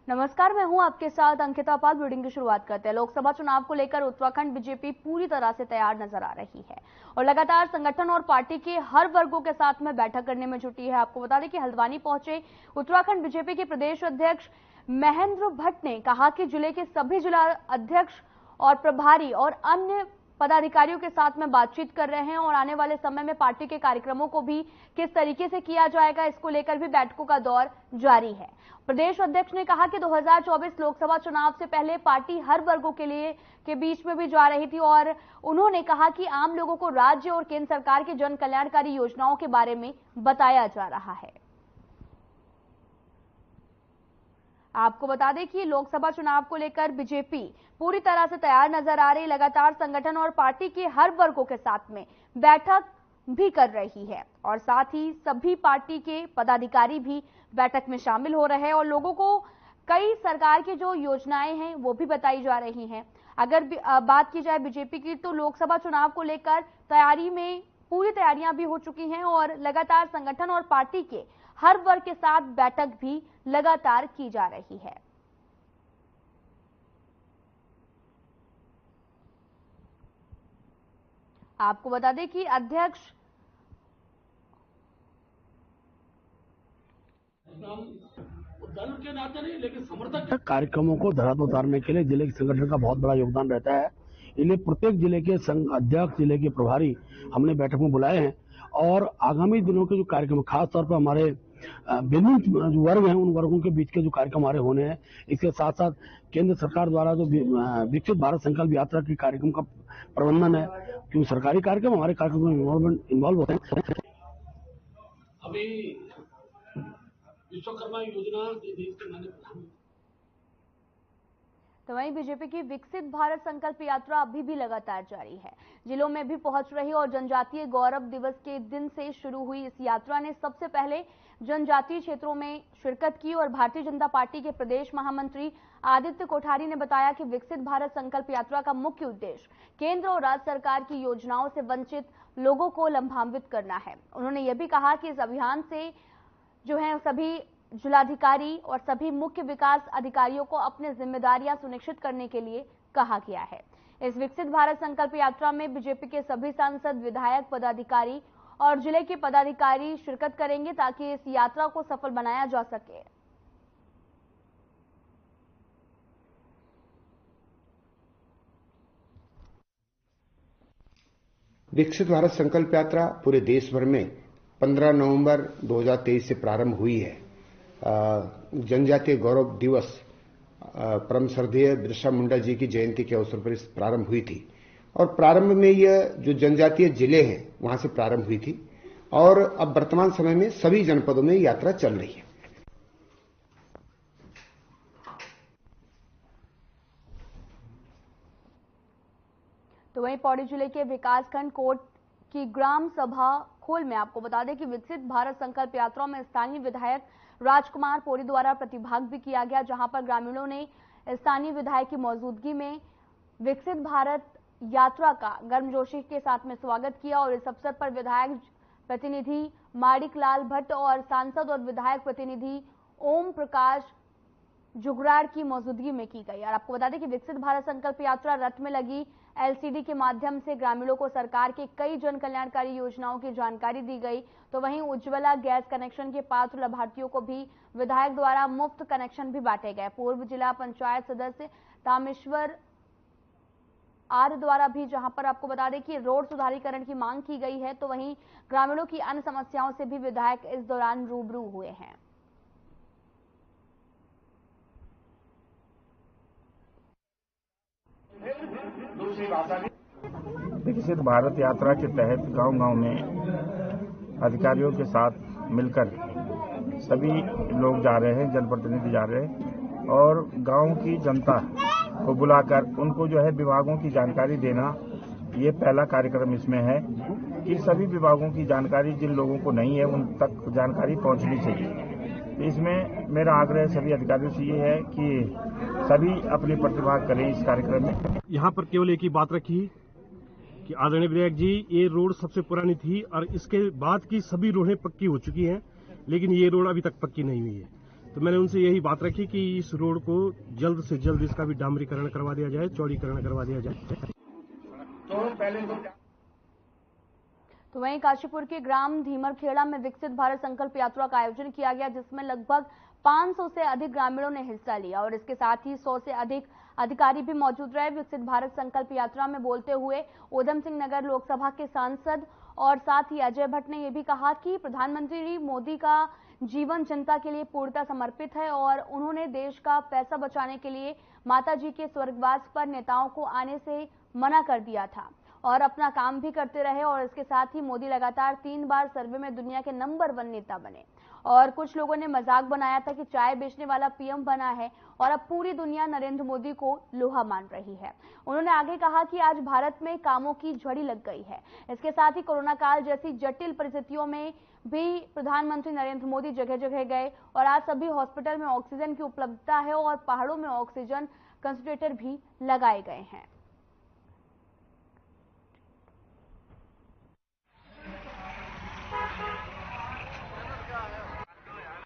नमस्कार, मैं हूं आपके साथ अंकिता पाल। बुलेटिन की शुरुआत करते हैं। लोकसभा चुनाव को लेकर उत्तराखंड बीजेपी पूरी तरह से तैयार नजर आ रही है और लगातार संगठन और पार्टी के हर वर्गों के साथ में बैठक करने में जुटी है। आपको बता दें कि हल्द्वानी पहुंचे उत्तराखंड बीजेपी के प्रदेश अध्यक्ष महेंद्र भट्ट ने कहा कि जिले के सभी जिला अध्यक्ष और प्रभारी और अन्य पदाधिकारियों के साथ में बातचीत कर रहे हैं और आने वाले समय में पार्टी के कार्यक्रमों को भी किस तरीके से किया जाएगा, इसको लेकर भी बैठकों का दौर जारी है। प्रदेश अध्यक्ष ने कहा कि 2024 लोकसभा चुनाव से पहले पार्टी हर वर्गों के बीच में भी जा रही थी और उन्होंने कहा कि आम लोगों को राज्य और केंद्र सरकार की जन कल्याणकारी योजनाओं के बारे में बताया जा रहा है। आपको बता दें कि लोकसभा चुनाव को लेकर बीजेपी पूरी तरह से तैयार नजर आ रही। लगातार संगठन और पार्टी के हर वर्गों के साथ में बैठक भी कर रही है और साथ ही सभी पार्टी के पदाधिकारी भी बैठक में शामिल हो रहे हैं और लोगों को कई सरकार की जो योजनाएं हैं वो भी बताई जा रही हैं। अगर बात की जाए बीजेपी की, तो लोकसभा चुनाव को लेकर तैयारी में पूरी तैयारियां भी हो चुकी हैं और लगातार संगठन और पार्टी के हर वर्ग के साथ बैठक भी लगातार की जा रही है। आपको बता दें कि अध्यक्ष दल के नाते नहीं, लेकिन समर्थक कार्यक्रमों को धरातल उतारने के लिए जिले के संगठन का बहुत बड़ा योगदान रहता है। इसलिए प्रत्येक जिले के संघ अध्यक्ष, जिले के प्रभारी हमने बैठक में बुलाए हैं और आगामी दिनों के जो कार्यक्रम, खास तौर पर हमारे विभिन्न जो वर्ग हैं उन वर्गों के बीच के जो कार्यक्रम हमारे होने हैं, इसके साथ साथ केंद्र सरकार द्वारा जो विकसित भारत संकल्प यात्रा के कार्यक्रम का प्रबंधन है, क्योंकि सरकारी कार्यक्रम हमारे कार्यक्रम में इन्वॉल्व होते हैं। अभी विश्वकर्मा योजना देश के माननीय तो वहीं बीजेपी की विकसित भारत संकल्प यात्रा अभी भी लगातार जारी है, जिलों में भी पहुंच रही और जनजातीय गौरव दिवस के दिन से शुरू हुई इस यात्रा ने सबसे पहले जनजातीय क्षेत्रों में शिरकत की और भारतीय जनता पार्टी के प्रदेश महामंत्री आदित्य कोठारी ने बताया कि विकसित भारत संकल्प यात्रा का मुख्य उद्देश्य केंद्र और राज्य सरकार की योजनाओं से वंचित लोगों को लाभान्वित करना है। उन्होंने यह भी कहा कि इस अभियान से जो है सभी जिलाधिकारी और सभी मुख्य विकास अधिकारियों को अपनी जिम्मेदारियां सुनिश्चित करने के लिए कहा गया है। इस विकसित भारत संकल्प यात्रा में बीजेपी के सभी सांसद, विधायक, पदाधिकारी और जिले के पदाधिकारी शिरकत करेंगे ताकि इस यात्रा को सफल बनाया जा सके। विकसित भारत संकल्प यात्रा पूरे देश भर में 15 नवंबर 2023 से प्रारंभ हुई है। जनजातीय गौरव दिवस परम श्रद्धेय बिरसा मुंडा जी की जयंती के अवसर पर इस प्रारंभ हुई थी और प्रारंभ में यह जो जनजातीय जिले हैं वहां से प्रारंभ हुई थी और अब वर्तमान समय में सभी जनपदों में यात्रा चल रही है। तो वहीं पौड़ी जिले के विकासखंड कोट की ग्राम सभा खोल में आपको बता दें कि विकसित भारत संकल्प यात्रा में स्थानीय विधायक राजकुमार पोरी द्वारा प्रतिभाग भी किया गया, जहां पर ग्रामीणों ने स्थानीय विधायक की मौजूदगी में विकसित भारत यात्रा का गर्मजोशी के साथ में स्वागत किया और इस अवसर पर विधायक प्रतिनिधि माणिक लाल भट्ट और सांसद और विधायक प्रतिनिधि ओम प्रकाश जुगराड़ की मौजूदगी में की गई। और आपको बता दें कि विकसित भारत संकल्प यात्रा रथ में लगी एलसीडी के माध्यम से ग्रामीणों को सरकार के कई जन कल्याणकारी योजनाओं की जानकारी दी गई। तो वहीं उज्ज्वला गैस कनेक्शन के पात्र लाभार्थियों को भी विधायक द्वारा मुफ्त कनेक्शन भी बांटे गए। पूर्व जिला पंचायत सदस्य तामेश्वर आर द्वारा भी, जहां पर आपको बता दें कि रोड सुधारीकरण की मांग की गई है, तो वहीं ग्रामीणों की अन्य समस्याओं से भी विधायक इस दौरान रूबरू हुए हैं। विकसित भारत यात्रा के तहत गांव-गांव में अधिकारियों के साथ मिलकर सभी लोग जा रहे हैं, जनप्रतिनिधि जा रहे हैं और गांव की जनता को बुलाकर उनको जो है विभागों की जानकारी देना, ये पहला कार्यक्रम इसमें है कि सभी विभागों की जानकारी जिन लोगों को नहीं है उन तक जानकारी पहुंचनी चाहिए। इसमें मेरा आग्रह सभी अधिकारियों से ये है कि सभी अपनी प्रतिभाग करें इस कार्यक्रम में। यहाँ पर केवल एक ही बात रखी कि आदरणीय विधायक जी, ये रोड सबसे पुरानी थी और इसके बाद की सभी रोडें पक्की हो चुकी हैं, लेकिन ये रोड अभी तक पक्की नहीं हुई है। तो मैंने उनसे यही बात रखी कि इस रोड को जल्द से जल्द इसका भी डामरीकरण करवा दिया जाए, चौड़ीकरण करवा दिया जाए। तो वहीं काशीपुर के ग्राम धीमरखेड़ा में विकसित भारत संकल्प यात्रा का आयोजन किया गया, जिसमें लगभग 500 से अधिक ग्रामीणों ने हिस्सा लिया और इसके साथ ही 100 से अधिक अधिकारी भी मौजूद रहे। विकसित भारत संकल्प यात्रा में बोलते हुए उधम सिंह नगर लोकसभा के सांसद और साथ ही अजय भट्ट ने यह भी कहा कि प्रधानमंत्री मोदी का जीवन जनता के लिए पूर्णतः समर्पित है और उन्होंने देश का पैसा बचाने के लिए माताजी के स्वर्गवास पर नेताओं को आने से मना कर दिया था और अपना काम भी करते रहे। और इसके साथ ही मोदी लगातार 3 बार सर्वे में दुनिया के नंबर 1 नेता बने और कुछ लोगों ने मजाक बनाया था कि चाय बेचने वाला पीएम बना है और अब पूरी दुनिया नरेंद्र मोदी को लोहा मान रही है। उन्होंने आगे कहा कि आज भारत में कामों की झड़ी लग गई है। इसके साथ ही कोरोना काल जैसी जटिल परिस्थितियों में भी प्रधानमंत्री नरेंद्र मोदी जगह जगह गए और आज सभी हॉस्पिटल में ऑक्सीजन की उपलब्धता है और पहाड़ों में ऑक्सीजन कंसंट्रेटर भी लगाए गए हैं।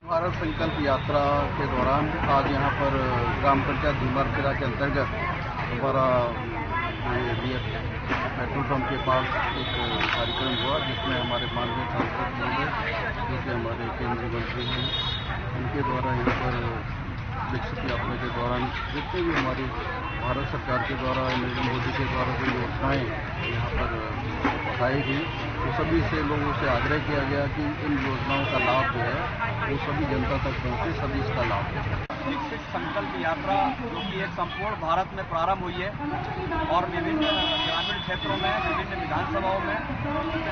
भारत संकल्प यात्रा के दौरान आज यहाँ पर ग्राम पंचायत धीमरखेड़ा के अंतर्गत हमारा पेट्रोल पंप के पास एक कार्यक्रम हुआ, जिसमें हमारे माननीय सांसद महोदय जो कि हमारे केंद्रीय मंत्री हैं, उनके द्वारा यहाँ पर विकसित यात्रा के दौरान जितने भी हमारी भारत सरकार के द्वारा नरेंद्र मोदी के द्वारा जो योजनाएं यहाँ पर बताई गई, तो सभी से लोगों से आग्रह किया गया कि इन योजनाओं का लाभ जो है वो सभी जनता तक पहुँचे, सभी इसका लाभ लें। विकसित संकल्प यात्रा जो कि एक संपूर्ण भारत में प्रारंभ हुई है और विभिन्न ग्रामीण क्षेत्रों में, विभिन्न विधानसभाओं में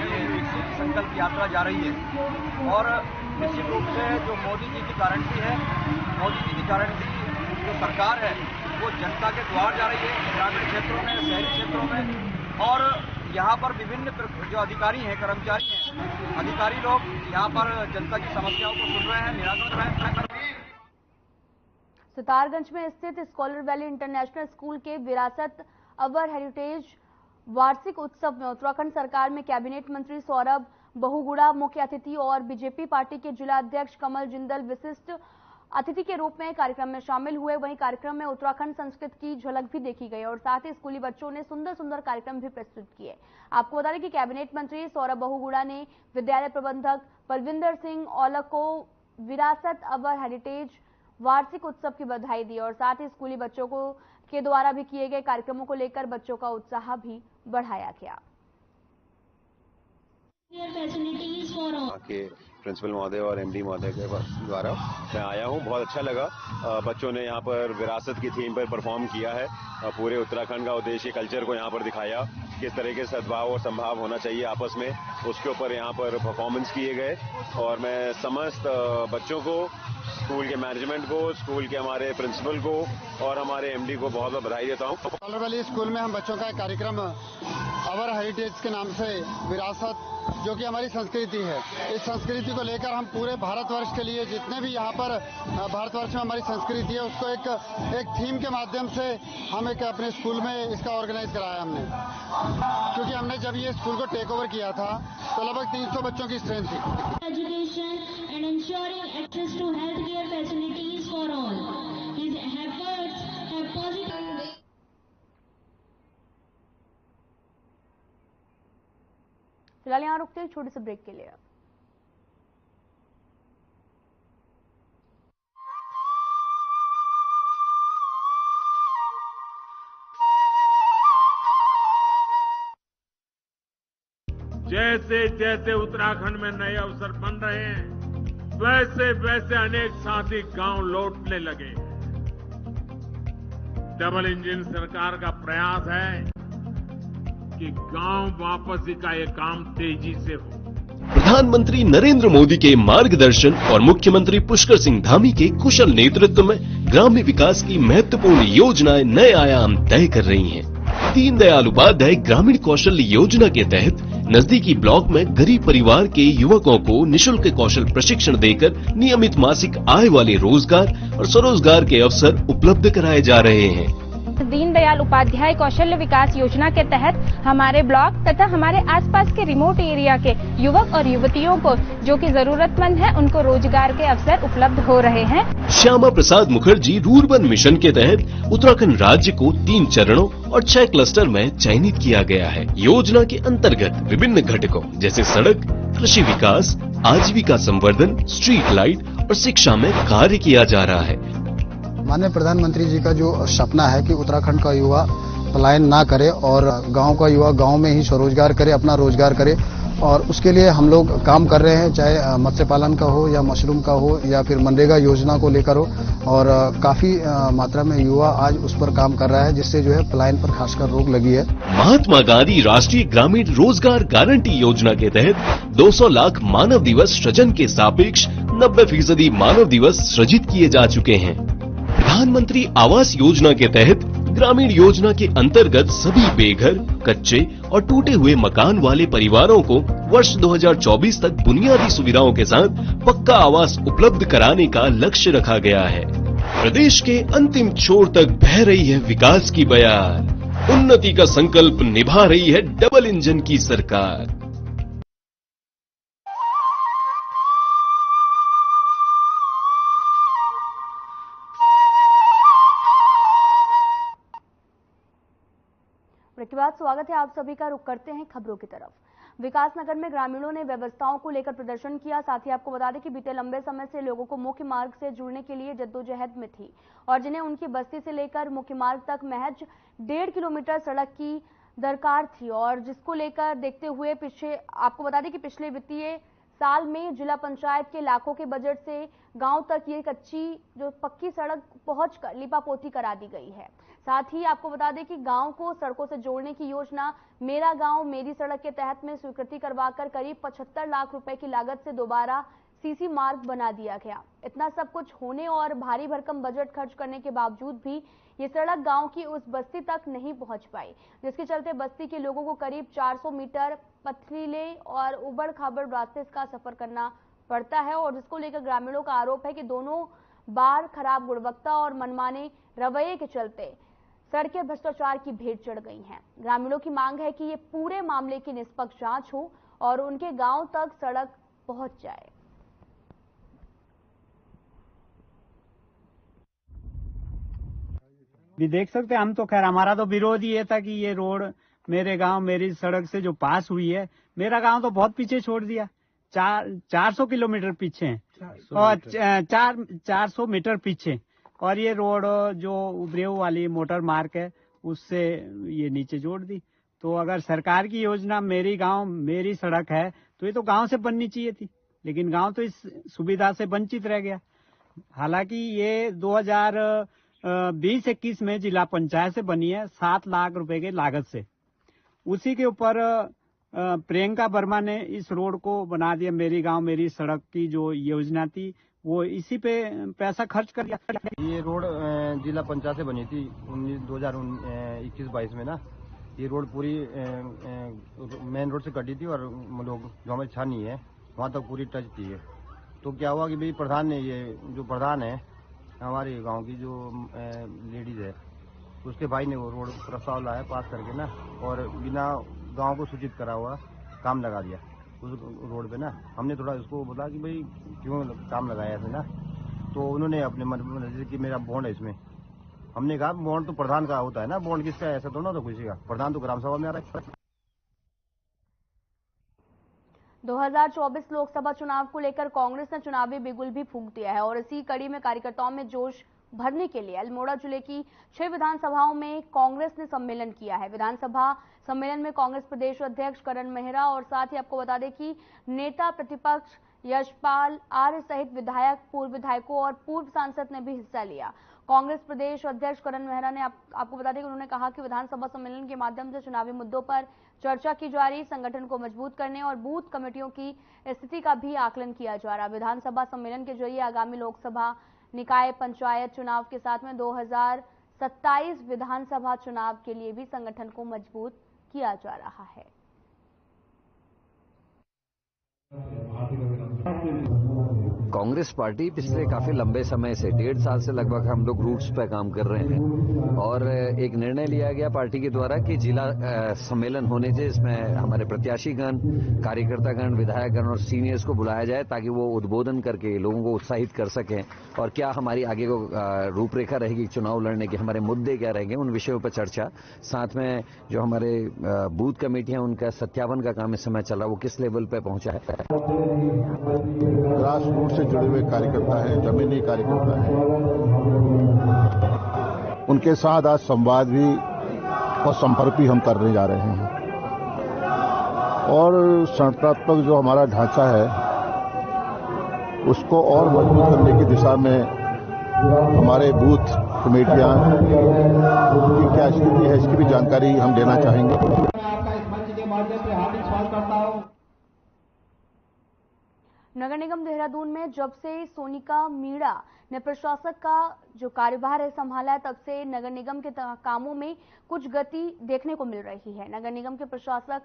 ये विकसित संकल्प यात्रा जा रही है और निश्चित रूप से जो मोदी जी की गारंटी है, मोदी जी की गारंटी जो सरकार है वो जनता के द्वार जा रही है, ग्रामीण क्षेत्रों में, शहरी क्षेत्रों में। और यहाँ पर विभिन्न जो अधिकारी हैं, कर्मचारी हैं, अधिकारी लोग यहाँ पर जनता की समस्याओं को सुन रहे हैं, निराकरण कर रहे हैं। सितारगंज में स्थित स्कॉलर वैली इंटरनेशनल स्कूल के विरासत अवर हेरिटेज वार्षिक उत्सव में उत्तराखंड सरकार में कैबिनेट मंत्री सौरभ बहुगुणा मुख्य अतिथि और बीजेपी पार्टी के जिला अध्यक्ष कमल जिंदल विशिष्ट अतिथि के रूप में कार्यक्रम में शामिल हुए। वहीं कार्यक्रम में उत्तराखंड संस्कृति की झलक भी देखी गई और साथ ही स्कूली बच्चों ने सुंदर सुंदर कार्यक्रम भी प्रस्तुत किए। आपको बता दें कि कैबिनेट मंत्री सौरभ बहुगुणा ने विद्यालय प्रबंधक बलविंदर सिंह औलख को विरासत अवर हेरिटेज वार्षिक उत्सव की बधाई दी और साथ ही स्कूली बच्चों को के द्वारा भी किए गए कार्यक्रमों को लेकर बच्चों का उत्साह भी बढ़ाया गया। प्रिंसिपल महोदय और एमडी महोदय के द्वारा मैं आया हूँ, बहुत अच्छा लगा। बच्चों ने यहाँ पर विरासत की थीम पर परफॉर्म किया है। पूरे उत्तराखंड का उद्देश्य कल्चर को यहाँ पर दिखाया, किस तरह के सद्भाव और संभाव होना चाहिए आपस में, उसके ऊपर यहाँ पर परफॉर्मेंस किए गए। और मैं समस्त बच्चों को, स्कूल के मैनेजमेंट को, स्कूल के हमारे प्रिंसिपल को और हमारे एमडी को बहुत बहुत बधाई देता हूँ। स्कॉलर वैली स्कूल में हम बच्चों का एक कार्यक्रम अवर हेरिटेज के नाम से विरासत, जो कि हमारी संस्कृति है, इस संस्कृति को लेकर हम पूरे भारतवर्ष के लिए जितने भी यहाँ पर भारतवर्ष में हमारी संस्कृति है उसको एक थीम के माध्यम से हम एक अपने स्कूल में इसका ऑर्गेनाइज कराया हमने। क्योंकि हमने जब ये स्कूल को टेक ओवर किया था तो लगभग 300 बच्चों की स्ट्रेंथ थी। Education and ensuring access to health care facilities for all. His efforts have positive. फिलहाल यहाँ रुकते हैं छोटे से ब्रेक के लिए। जैसे जैसे उत्तराखंड में नए अवसर बन रहे हैं, वैसे वैसे अनेक साथी गांव लौटने लगे। डबल इंजन सरकार का प्रयास है कि गांव वापसी का ये काम तेजी से हो। प्रधानमंत्री नरेंद्र मोदी के मार्गदर्शन और मुख्यमंत्री पुष्कर सिंह धामी के कुशल नेतृत्व में ग्राम्य विकास की महत्वपूर्ण योजनाएं नए आयाम तय कर रही हैं। दीनदयाल उपाध्याय ग्रामीण कौशल योजना के तहत नजदीकी ब्लॉक में गरीब परिवार के युवकों को निःशुल्क कौशल प्रशिक्षण देकर नियमित मासिक आय वाले रोजगार और स्वरोजगार के अवसर उपलब्ध कराए जा रहे हैं। दीनदयाल उपाध्याय कौशल्य विकास योजना के तहत हमारे ब्लॉक तथा हमारे आसपास के रिमोट एरिया के युवक और युवतियों को जो कि जरूरतमंद है उनको रोजगार के अवसर उपलब्ध हो रहे हैं। श्यामा प्रसाद मुखर्जी रूरबन मिशन के तहत उत्तराखंड राज्य को 3 चरणों और 6 क्लस्टर में चयनित किया गया है। योजना के अंतर्गत विभिन्न घटकों जैसे सड़क, कृषि विकास, आजीविका संवर्धन, स्ट्रीट लाइट और शिक्षा में कार्य किया जा रहा है। माननीय प्रधानमंत्री जी का जो सपना है कि उत्तराखंड का युवा पलायन ना करे और गांव का युवा गांव में ही स्वरोजगार करे, अपना रोजगार करे, और उसके लिए हम लोग काम कर रहे हैं, चाहे मत्स्य पालन का हो या मशरूम का हो या फिर मनरेगा योजना को लेकर हो, और काफी मात्रा में युवा आज उस पर काम कर रहा है, जिससे जो है पलायन पर खासकर रोक लगी है। महात्मा गांधी राष्ट्रीय ग्रामीण रोजगार गारंटी योजना के तहत 200 लाख मानव दिवस सृजन के सापेक्ष 90% मानव दिवस सृजित किए जा चुके हैं। प्रधानमंत्री आवास योजना के तहत ग्रामीण योजना के अंतर्गत सभी बेघर, कच्चे और टूटे हुए मकान वाले परिवारों को वर्ष 2024 तक बुनियादी सुविधाओं के साथ पक्का आवास उपलब्ध कराने का लक्ष्य रखा गया है। प्रदेश के अंतिम छोर तक बह रही है विकास की बयार, उन्नति का संकल्प निभा रही है डबल इंजन की सरकार। के बाद स्वागत है आप सभी का। रुख करते हैं खबरों की तरफ। विकासनगर में ग्रामीणों ने व्यवस्थाओं को लेकर प्रदर्शन किया। साथ ही आपको बता दें कि बीते लंबे समय से लोगों को मुख्य मार्ग से जुड़ने के लिए जद्दोजहद में थी और जिन्हें उनकी बस्ती से लेकर मुख्य मार्ग तक महज 1.5 किलोमीटर सड़क की दरकार थी, और जिसको लेकर देखते हुए आपको बता दें कि पिछले वित्तीय साल में जिला पंचायत के लाखों के बजट से गांव तक ये कच्ची जो पक्की सड़क पहुंचकर लिपापोती करा दी गई है। साथ ही आपको बता दें कि गांव को सड़कों से जोड़ने की योजना मेरा गांव मेरी सड़क के तहत में स्वीकृति करवाकर करीब 75 लाख रुपए की लागत से दोबारा सीसी मार्ग बना दिया गया। इतना सब कुछ होने और भारी भरकम बजट खर्च करने के बावजूद भी ये सड़क गांव की उस बस्ती तक नहीं पहुंच पाई, जिसके चलते बस्ती के लोगों को करीब 400 मीटर पथरीले और उबड़ खाबड़ रास्ते का सफर करना पड़ता है, और जिसको लेकर ग्रामीणों का आरोप है कि दोनों बार खराब गुणवत्ता और मनमाने रवैये के चलते सड़कें भ्रष्टाचार की भेंट चढ़ गई हैं। ग्रामीणों की मांग है कि ये पूरे मामले की निष्पक्ष जांच हो और उनके गांव तक सड़क पहुंच जाए। भी देख सकते हैं हम तो, खैर हमारा तो विरोध ये था कि ये रोड मेरे गांव मेरी सड़क से जो पास हुई है, मेरा गांव तो बहुत पीछे छोड़ दिया, 400 किलोमीटर पीछे और 400 मीटर पीछे, और ये रोड जो उबरेऊ वाली मोटर मार्ग है उससे ये नीचे जोड़ दी। तो अगर सरकार की योजना मेरी गांव मेरी सड़क है तो ये तो गांव से बननी चाहिए थी, लेकिन गांव तो इस सुविधा से वंचित रह गया। हालांकि ये 2020-21 में जिला पंचायत से बनी है 7 लाख रुपए के लागत से। उसी के ऊपर प्रियंका वर्मा ने इस रोड को बना दिया। मेरी गांव मेरी सड़क की जो योजना थी वो इसी पे पैसा खर्च कर दिया। ये रोड जिला पंचायत से बनी थी 2021-22 में ना। ये रोड पूरी मेन रोड से कटी थी और लोग जो हमारी छानी है वहाँ तक पूरी टच थी। तो क्या हुआ कि भाई प्रधान ने, ये जो प्रधान है हमारे गांव की जो लेडीज है, उसके भाई ने वो रोड प्रस्ताव लाया पास करके ना, और बिना गांव को सूचित करा हुआ काम लगा दिया उस रोड पे ना। हमने थोड़ा उसको बोला कि भाई क्यों काम लगाया ऐसे ना, तो उन्होंने अपने मन में कि मेरा बॉन्ड है इसमें। हमने कहा बॉन्ड तो प्रधान का होता है ना, बॉन्ड किसका है, ऐसा तो ना, तो किसी का। प्रधान तो ग्राम सभा में आ रहा है। 2024 लोकसभा चुनाव को लेकर कांग्रेस ने चुनावी बिगुल भी फूंक दिया है, और इसी कड़ी में कार्यकर्ताओं में जोश भरने के लिए अल्मोड़ा जिले की 6 विधानसभाओं में कांग्रेस ने सम्मेलन किया है। विधानसभा सम्मेलन में कांग्रेस प्रदेश अध्यक्ष करण मेहरा और साथ ही आपको बता दें कि नेता प्रतिपक्ष यशपाल आर्य सहित विधायक, पूर्व विधायकों और पूर्व सांसद ने भी हिस्सा लिया। कांग्रेस प्रदेश अध्यक्ष करण मेहरा ने आपको बता दें कि उन्होंने कहा कि विधानसभा सम्मेलन के माध्यम से चुनावी मुद्दों पर चर्चा की जा रही, संगठन को मजबूत करने और बूथ कमेटियों की स्थिति का भी आकलन किया जा रहा। विधानसभा सम्मेलन के जरिए आगामी लोकसभा, निकाय, पंचायत चुनाव के साथ में 2027 विधानसभा चुनाव के लिए भी संगठन को मजबूत किया जा रहा है। कांग्रेस पार्टी पिछले काफी लंबे समय से 1.5 साल से लगभग हम लोग रूट्स पे काम कर रहे हैं, और एक निर्णय लिया गया पार्टी के द्वारा कि जिला सम्मेलन होने से इसमें हमारे प्रत्याशीगण, कार्यकर्तागण, विधायकगण और सीनियर्स को बुलाया जाए ताकि वो उद्बोधन करके लोगों को उत्साहित कर सकें और क्या हमारी आगे को रूपरेखा रहेगी चुनाव लड़ने की, हमारे मुद्दे क्या रहेंगे, उन विषयों पर चर्चा। साथ में जो हमारे बूथ कमेटियां उनका सत्यापन का काम इस समय चल रहा है, वो किस लेवल पे पहुंचा है। ग्रास रूट से जुड़े हुए कार्यकर्ता हैं, जमीनी कार्यकर्ता हैं, उनके साथ आज संवाद भी और संपर्क भी हम करने जा रहे हैं और संगठनात्मक जो हमारा ढांचा है उसको और मजबूत करने की दिशा में हमारे बूथ कमेटियां की क्या स्थिति है इसकी भी जानकारी हम देना चाहेंगे। आपका इस मंच के माध्यम से हार्दिक स्वागत करता हूं। नगर निगम देहरादून में जब से सोनिका मीणा ने प्रशासक का जो कार्यभार है संभाला है, तब से नगर निगम के कामों में कुछ गति देखने को मिल रही है। नगर निगम के प्रशासक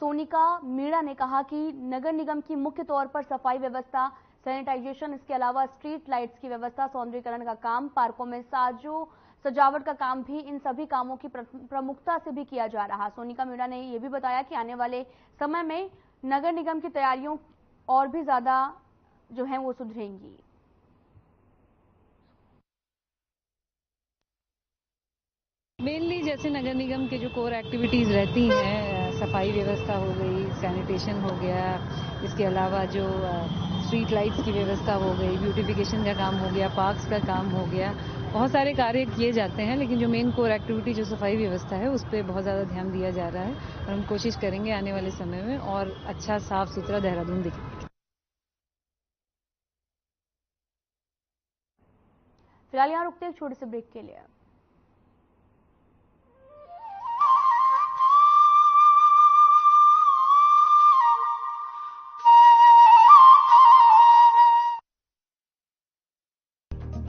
सोनिका मीणा ने कहा कि नगर निगम की मुख्य तौर पर सफाई व्यवस्था, सैनिटाइजेशन, इसके अलावा स्ट्रीट लाइट्स की व्यवस्था, सौंदर्यीकरण का काम, पार्कों में साजो सजावट का काम भी, इन सभी कामों की प्रमुखता से भी किया जा रहा। सोनिका मीणा ने यह भी बताया कि आने वाले समय में नगर निगम की तैयारियों और भी ज्यादा जो है वो सुधरेंगी। मेनली जैसे नगर निगम के जो कोर एक्टिविटीज रहती हैं, सफाई व्यवस्था हो गई, सैनिटेशन हो गया, इसके अलावा जो स्ट्रीट लाइट्स की व्यवस्था हो गई, ब्यूटिफिकेशन का काम हो गया, पार्क्स का काम हो गया, बहुत सारे कार्य किए जाते हैं। लेकिन जो मेन कोर एक्टिविटी जो सफाई व्यवस्था है उस पर बहुत ज़्यादा ध्यान दिया जा रहा है और हम कोशिश करेंगे आने वाले समय में और अच्छा साफ सुथरा देहरादून दिखे। फिलहाल यहाँ रुकते हैं छोटे से ब्रेक के लिए।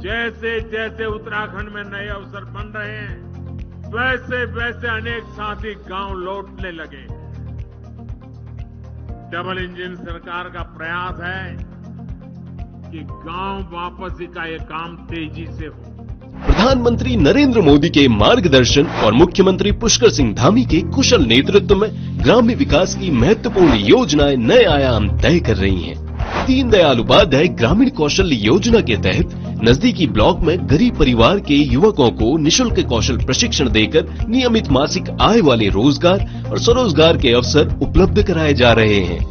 जैसे जैसे उत्तराखंड में नए अवसर बन रहे हैं, वैसे वैसे अनेक साथी गांव लौटने लगे। डबल इंजन सरकार का प्रयास है कि गांव वापसी का ये काम तेजी से हो। प्रधानमंत्री नरेंद्र मोदी के मार्गदर्शन और मुख्यमंत्री पुष्कर सिंह धामी के कुशल नेतृत्व में ग्राम्य विकास की महत्वपूर्ण योजनाएं नए आयाम तय कर रही हैं। दीनदयाल उपाध्याय ग्रामीण कौशल्य योजना के तहत नजदीकी ब्लॉक में गरीब परिवार के युवकों को निशुल्क कौशल प्रशिक्षण देकर नियमित मासिक आय वाले रोजगार और स्वरोजगार के अवसर उपलब्ध कराए जा रहे हैं।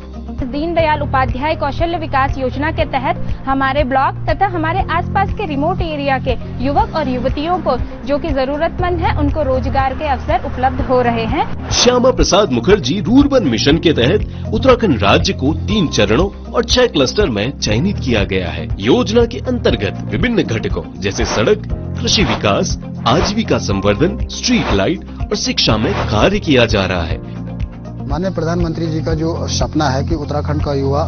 दीनदयाल उपाध्याय कौशल्य विकास योजना के तहत हमारे ब्लॉक तथा हमारे आसपास के रिमोट एरिया के युवक और युवतियों को जो कि जरूरतमंद है उनको रोजगार के अवसर उपलब्ध हो रहे हैं। श्यामा प्रसाद मुखर्जी रूरबन मिशन के तहत उत्तराखंड राज्य को 3 चरणों और 6 क्लस्टर में चयनित किया गया है। योजना के अंतर्गत विभिन्न घटकों जैसे सड़क, कृषि विकास, आजीविका संवर्धन, स्ट्रीट लाइट और शिक्षा में कार्य किया जा रहा है। माननीय प्रधानमंत्री जी का जो सपना है कि उत्तराखंड का युवा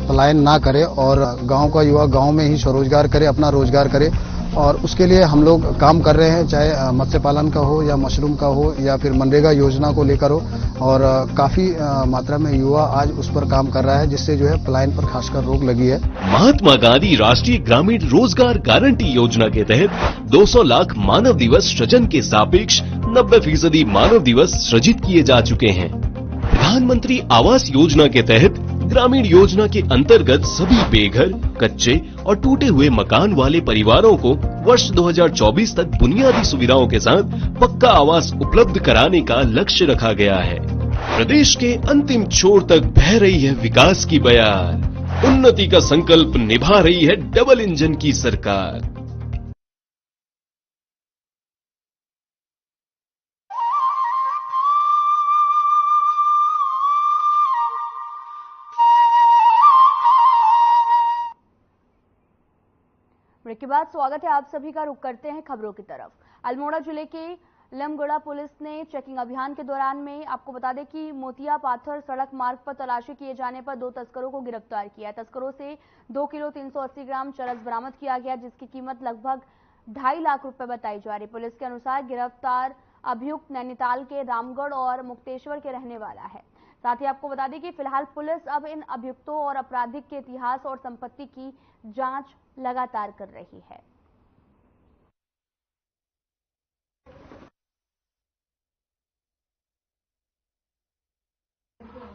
पलायन ना करे और गांव का युवा गांव में ही स्वरोजगार करे, अपना रोजगार करे, और उसके लिए हम लोग काम कर रहे हैं, चाहे मत्स्य पालन का हो या मशरूम का हो या फिर मनरेगा योजना को लेकर हो, और काफी मात्रा में युवा आज उस पर काम कर रहा है, जिससे जो है पलायन पर खासकर रोक लगी है। महात्मा गांधी राष्ट्रीय ग्रामीण रोजगार गारंटी योजना के तहत 200 लाख मानव दिवस सृजन के सापेक्ष 90% मानव दिवस सृजित किए जा चुके हैं। प्रधानमंत्री आवास योजना के तहत ग्रामीण योजना के अंतर्गत सभी बेघर, कच्चे और टूटे हुए मकान वाले परिवारों को वर्ष 2024 तक बुनियादी सुविधाओं के साथ पक्का आवास उपलब्ध कराने का लक्ष्य रखा गया है। प्रदेश के अंतिम छोर तक बह रही है विकास की बयार, उन्नति का संकल्प निभा रही है डबल इंजन की सरकार। ब्रेक के बाद स्वागत है आप सभी का। रुक करते हैं खबरों की तरफ। अल्मोड़ा जिले के लमगोड़ा पुलिस ने चेकिंग अभियान के दौरान में आपको बता दें कि मोतिया पाथर सड़क मार्ग पर तलाशी किए जाने पर 2 तस्करों को गिरफ्तार किया है। तस्करों से 2 किलो 380 ग्राम चरस बरामद किया गया, जिसकी कीमत लगभग 2.5 लाख रुपए बताई जा रही। पुलिस के अनुसार गिरफ्तार अभियुक्त नैनीताल के रामगढ़ और मुक्तेश्वर के रहने वाला है। साथ ही आपको बता दें कि फिलहाल पुलिस अब इन अभियुक्तों और आपराधिक के इतिहास और संपत्ति की जांच लगातार कर रही है।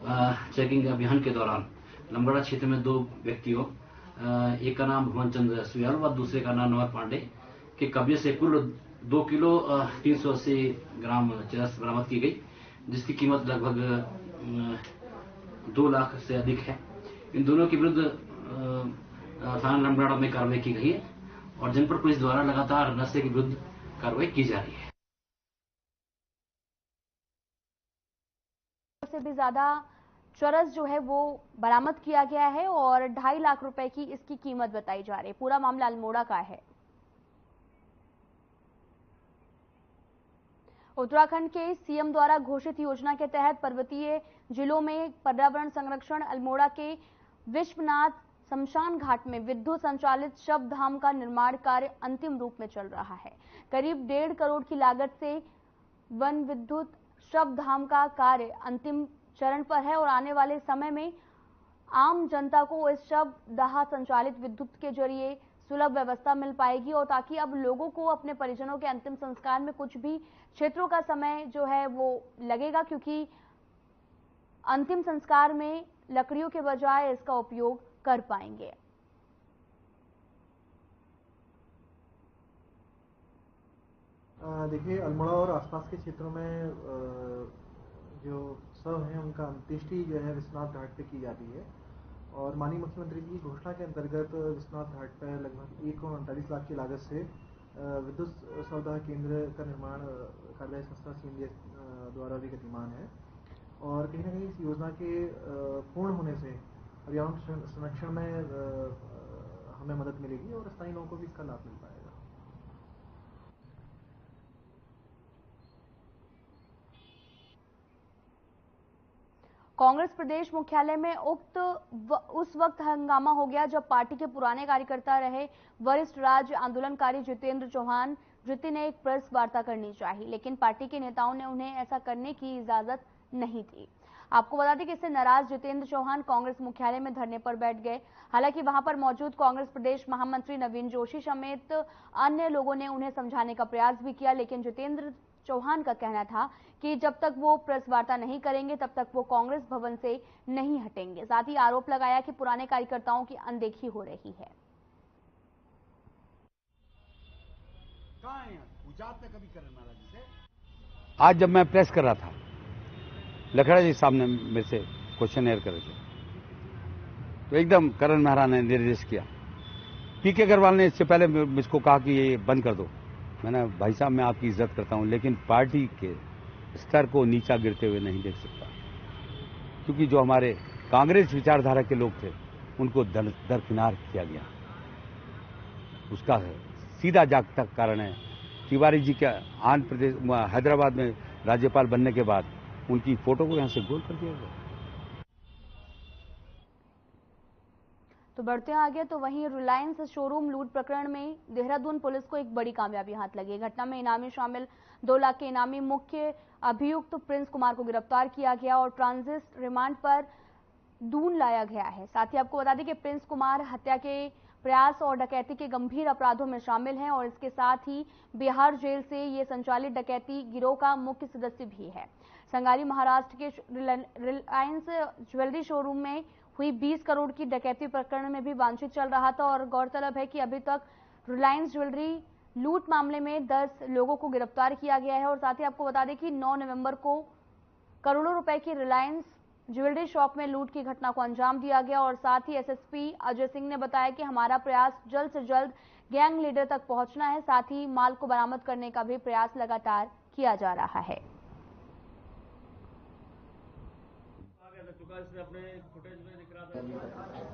चेकिंग अभियान के दौरान लमगड़ा क्षेत्र में 2 व्यक्तियों, एक का नाम भुवन चंद्र सुयाल व दूसरे का नाम नवर पांडे के कब्जे से कुल 2 किलो 380 ग्राम चरस बरामद की गई, जिसकी कीमत लगभग 2 लाख से अधिक है। इन दोनों के विरुद्ध थाना लमगड़ा में कार्रवाई की गई है और जनपद पुलिस द्वारा लगातार नशे के विरुद्ध कार्रवाई की जा रही है। से भी ज्यादा चरस जो है वो बरामद किया गया है और 2.5 लाख रुपए की इसकी कीमत बताई जा रही है। पूरा मामला अल्मोड़ा का है। उत्तराखंड के सीएम द्वारा घोषित योजना के तहत पर्वतीय जिलों में पर्यावरण संरक्षण अल्मोड़ा के विश्वनाथ शमशान घाट में विद्युत संचालित शव धाम का निर्माण कार्य अंतिम रूप में चल रहा है। करीब 1.5 करोड़ की लागत से वन विद्युत शव धाम का कार्य अंतिम चरण पर है और आने वाले समय में आम जनता को इस शव दाह संचालित विद्युत के जरिए सुलभ व्यवस्था मिल पाएगी और ताकि अब लोगों को अपने परिजनों के अंतिम संस्कार में कुछ भी क्षेत्रों का समय जो है वो लगेगा, क्योंकि अंतिम संस्कार में लकड़ियों के बजाय इसका उपयोग कर पाएंगे। देखिए, अल्मोड़ा और आसपास के क्षेत्रों में जो शव हैं उनका अंत्येष्टि जो है विश्वनाथ घाट पे की जाती है और माननीय मुख्यमंत्री जी की घोषणा के अंतर्गत विश्वनाथ घाट पर लगभग 1.39 लाख की लागत से विद्युत शवदाह केंद्र का निर्माण कार्यदायी संस्था सीएमडीएस द्वारा भी गतिमान है और कहीं ना कहीं इस योजना के पूर्ण होने से पर्यावरण संरक्षण में हमें मदद मिलेगी और स्थानीय लोगों को भी इसका लाभ मिल पाएगा। कांग्रेस प्रदेश मुख्यालय में उस वक्त हंगामा हो गया जब पार्टी के पुराने कार्यकर्ता रहे वरिष्ठ राज्य आंदोलनकारी जितेंद्र चौहान ने एक प्रेस वार्ता करनी चाहिए, लेकिन पार्टी के नेताओं ने उन्हें ऐसा करने की इजाजत नहीं दी। आपको बता दें कि इससे नाराज जितेंद्र चौहान कांग्रेस मुख्यालय में धरने पर बैठ गए। हालांकि वहां पर मौजूद कांग्रेस प्रदेश महामंत्री नवीन जोशी समेत अन्य लोगों ने उन्हें समझाने का प्रयास भी किया, लेकिन जितेंद्र चौहान का कहना था कि जब तक वो प्रेस वार्ता नहीं करेंगे तब तक वो कांग्रेस भवन से नहीं हटेंगे। साथ ही आरोप लगाया कि पुराने कार्यकर्ताओं की अनदेखी हो रही है। आज जब मैं प्रेस कर रहा था, लखड़ा जी सामने मेरे से क्वेश्चन एयर कर रहे थे, तो एकदम करण मेहरा ने निर्देश किया। पीके अग्रवाल ने इससे पहले मुझको कहा कि ये बंद कर दो। मैंने भाई साहब मैं आपकी इज्जत करता हूं, लेकिन पार्टी के स्तर को नीचा गिरते हुए नहीं देख सकता, क्योंकि जो हमारे कांग्रेस विचारधारा के लोग थे उनको दरकिनार किया गया। उसका सीधा जागता कारण है तिवारी जी के आंध्र प्रदेश हैदराबाद में राज्यपाल बनने के बाद उनकी फोटो को यहां से गोल कर दिया गया। तो बढ़ते हैं आगे, तो वहीं रिलायंस शोरूम लूट प्रकरण में देहरादून पुलिस को एक बड़ी कामयाबी हाथ लगी। घटना में इनामी शामिल 2 लाख के इनामी मुख्य अभियुक्त प्रिंस कुमार को गिरफ्तार किया गया और ट्रांजिट रिमांड पर दून लाया गया है। साथ ही आपको बता दें कि प्रिंस कुमार हत्या के प्रयास और डकैती के गंभीर अपराधों में शामिल हैं और इसके साथ ही बिहार जेल से ये संचालित डकैती गिरोह का मुख्य सदस्य भी है। संगाली महाराष्ट्र के रिलायंस ज्वेलरी शोरूम में हुई 20 करोड़ की डकैती प्रकरण में भी वांछित चल रहा था और गौरतलब है कि अभी तक रिलायंस ज्वेलरी लूट मामले में 10 लोगों को गिरफ्तार किया गया है। और साथ ही आपको बता दें कि 9 नवंबर को करोड़ों रुपए की रिलायंस ज्वेलरी शॉप में लूट की घटना को अंजाम दिया गया और साथ ही एसएसपी अजय सिंह ने बताया कि हमारा प्रयास जल्द से जल्द गैंग लीडर तक पहुंचना है। साथ ही माल को बरामद करने का भी प्रयास लगातार किया जा रहा है।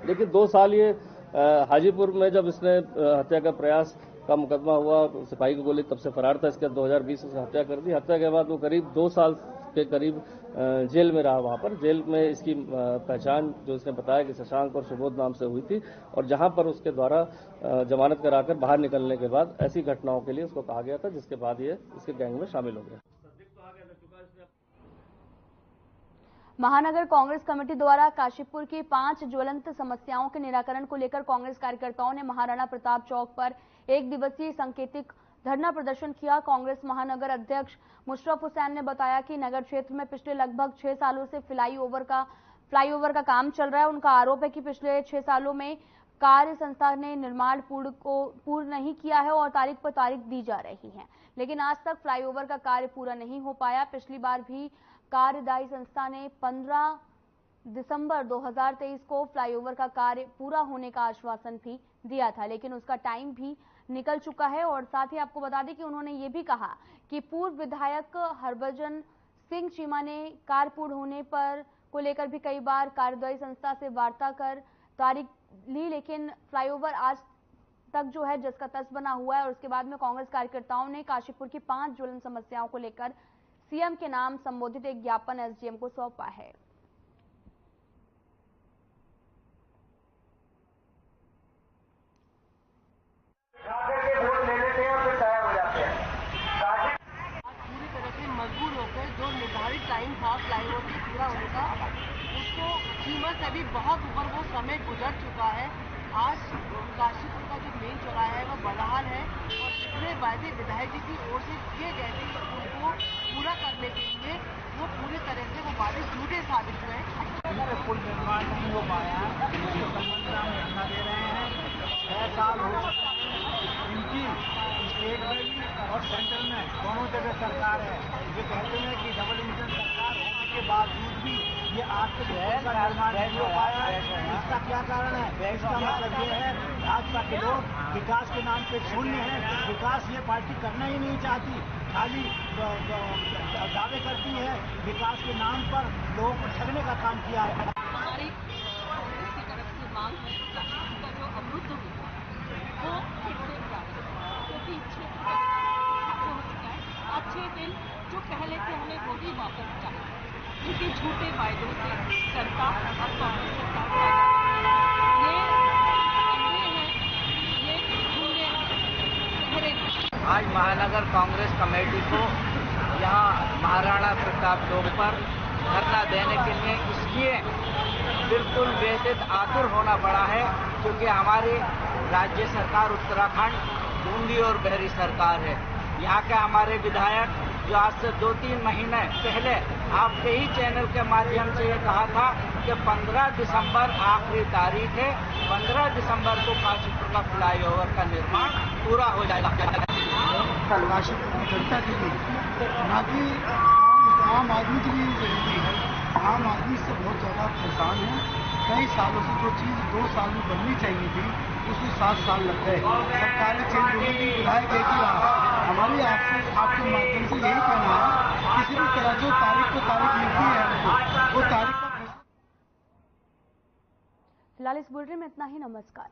देखिए 2 साल ये हाजीपुर में जब इसने हत्या का प्रयास का मुकदमा हुआ, सिपाही को गोली तब से फरार था। इसके 2020 में हत्या कर दी। हत्या के बाद वो करीब 2 साल के करीब जेल में रहा। वहां पर जेल में इसकी पहचान जो इसने बताया कि शशांक और सुबोध नाम से हुई थी और जहां पर उसके द्वारा जमानत कराकर बाहर निकलने के बाद ऐसी घटनाओं के लिए उसको कहा गया था, जिसके बाद ये इसके गैंग में शामिल हो गया। महानगर कांग्रेस कमेटी द्वारा काशीपुर की 5 ज्वलंत समस्याओं के निराकरण को लेकर कांग्रेस कार्यकर्ताओं ने महाराणा प्रताप चौक पर 1 दिवसीय सांकेतिक धरना प्रदर्शन किया। कांग्रेस महानगर अध्यक्ष मुशर्रफ हुसैन ने बताया कि नगर क्षेत्र में पिछले लगभग 6 सालों से फ्लाईओवर का काम चल रहा है। उनका आरोप है कि पिछले 6 सालों में कार्य संस्था ने निर्माण पूर्ण नहीं किया है और तारीख पर तारीख दी जा रही है, लेकिन आज तक फ्लाईओवर का कार्य पूरा नहीं हो पाया। पिछली बार भी कार्यदायी संस्था ने 15 दिसंबर 2023 को फ्लाईओवर का कार्य पूरा होने का आश्वासन भी दिया था, लेकिन उसका टाइम भी निकल चुका है। और साथ ही आपको बता दें कि उन्होंने ये भी कहा कि पूर्व विधायक हरभजन सिंह चीमा ने कार्य पूर्ण होने पर को लेकर भी कई बार कार्यदायी संस्था से वार्ता कर तारीख ली, लेकिन फ्लाईओवर आज तक जो है जिसका तस बना हुआ है। और उसके बाद में कांग्रेस कार्यकर्ताओं ने काशीपुर की 5 ज्वलंत समस्याओं को लेकर सीएम के नाम संबोधित एक ज्ञापन एसडीएम को सौंपा है। पूरी तरह से मजबूर होकर जो निर्धारित टाइम था फ्लाईओवर के पूरा होने का, उसको कीमत से भी बहुत ऊपर वो समय गुजर चुका है। आज काशीपुर का जो मेन चौराहा है वो बदहाल है और जितने वायदे विधायक जी की ओर से किए गए थे उनको पूरा करने के लिए वो पूरी तरह से वो वादे झूठे साबित हुए। पुल निर्माण नहीं हो पाया, धरना दे रहे हैं। 6 साल हो चुके हैं। इनकी स्टेट में और सेंट्रल में दोनों जगह सरकार है। ये कहते हैं कि डबल इंजन सरकार होने के बावजूद भी ये आज तक निर्माण नहीं हो पाया। इसका क्या कारण है? इसका मतलब ये है भाजपा के लोग विकास के नाम पे शून्य है। विकास ये पार्टी करना ही नहीं चाहती, खाली दावे करती है। विकास के नाम पर लोगों को ठगने का काम किया है। हमारी कांग्रेस की तरफ से मांग है कि काशीपुर का जो अवरुद्ध हुआ वो फिर से प्राप्त हो, क्योंकि क्षेत्र हो चुका है। अच्छे दिन जो पहले थे हमें वो भी वापस चाहिए, क्योंकि झूठे वायदों से सरकार और कांग्रेस सरकार ये अंधे हैं, ये झूठे भरे हैं। आज महानगर कांग्रेस कमेटी को यहाँ महाराणा प्रताप चौक पर धरना देने के लिए इसलिए बिल्कुल बेहद आतुर होना पड़ा है, क्योंकि हमारी राज्य सरकार उत्तराखंड बूंदी और बहरी सरकार है। यहाँ के हमारे विधायक जो आज से 2-3 महीने पहले आपके ही चैनल के माध्यम से ये कहा था कि 15 दिसंबर आखिरी तारीख है, 15 दिसंबर को काशीपुर का फ्लाईओवर का निर्माण पूरा हो जाएगा। काशीपुर की जनता के लिए, ना कि आम आदमी के लिए जरूरी है। आम आदमी से बहुत ज़्यादा परेशान है। कई सालों से जो चीज़ 2 साल में बननी चाहिए थी उसमें 7 साल लग गए। सरकारें चेंज होने की विधायक एक ही रहा। हमारी आपसे आपके माध्यम से यही कहना है, किसी भी तरह जो तारीख को तारीख मिलती है वो तारीख का। फिलहाल इस बुलेटिन में इतना ही। नमस्कार।